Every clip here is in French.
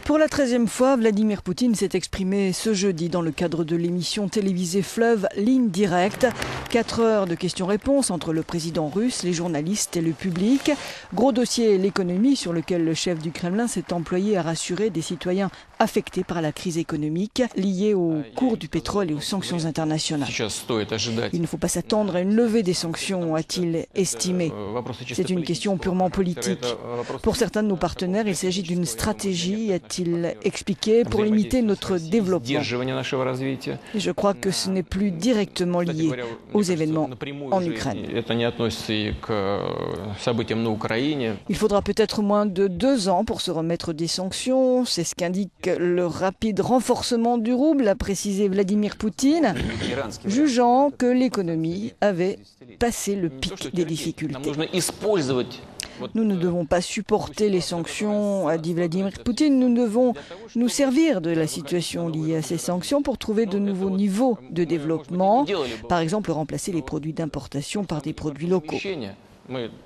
Pour la 13e fois, Vladimir Poutine s'est exprimé ce jeudi dans le cadre de l'émission télévisée Fleuve Ligne Directe. 4 heures de questions-réponses entre le président russe, les journalistes et le public. Gros dossier, l'économie, sur lequel le chef du Kremlin s'est employé à rassurer des citoyens affectés par la crise économique liée au cours du pétrole et aux sanctions internationales. Il ne faut pas s'attendre à une levée des sanctions, a-t-il estimé. C'est une question purement politique. Pour certains de nos partenaires, il s'agit d'une stratégie, a-t-il expliqué, pour limiter notre développement. Et je crois que ce n'est plus directement lié aux événements en Ukraine. Il faudra peut-être moins de 2 ans pour se remettre des sanctions. C'est ce qu'indique le rapide renforcement du rouble, a précisé Vladimir Poutine, jugeant que l'économie avait passé le pic des difficultés. Nous ne devons pas supporter les sanctions, a dit Vladimir Poutine. Nous devons nous servir de la situation liée à ces sanctions pour trouver de nouveaux niveaux de développement. Par exemple, remplacer les produits d'importation par des produits locaux.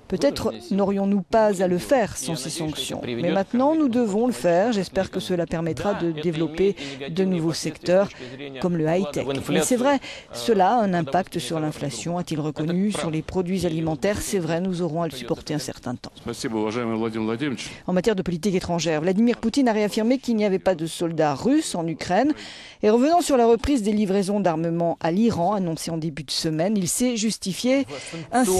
Peut-être n'aurions-nous pas à le faire sans ces sanctions. Mais maintenant, nous devons le faire. J'espère que cela permettra de développer de nouveaux secteurs comme le high-tech. Mais c'est vrai, cela a un impact sur l'inflation, a-t-il reconnu, sur les produits alimentaires. C'est vrai, nous aurons à le supporter un certain temps. En matière de politique étrangère, Vladimir Poutine a réaffirmé qu'il n'y avait pas de soldats russes en Ukraine. Et revenant sur la reprise des livraisons d'armement à l'Iran, annoncée en début de semaine, il s'est justifié ainsi.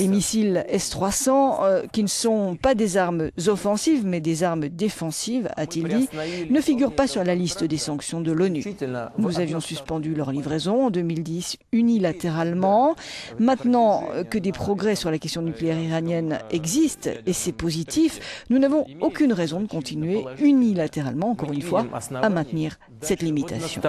Les missiles S-300, qui ne sont pas des armes offensives, mais des armes défensives, a-t-il dit, ne figurent pas sur la liste des sanctions de l'ONU. Nous avions suspendu leur livraison en 2010 unilatéralement. Maintenant que des progrès sur la question nucléaire iranienne existent, et c'est positif, nous n'avons aucune raison de continuer unilatéralement, encore une fois, à maintenir cette limitation.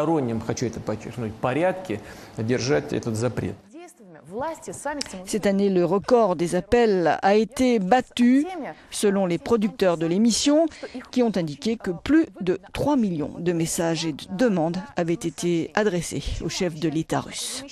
Cette année, le record des appels a été battu, selon les producteurs de l'émission, qui ont indiqué que plus de 3 millions de messages et de demandes avaient été adressés au chef de l'État russe.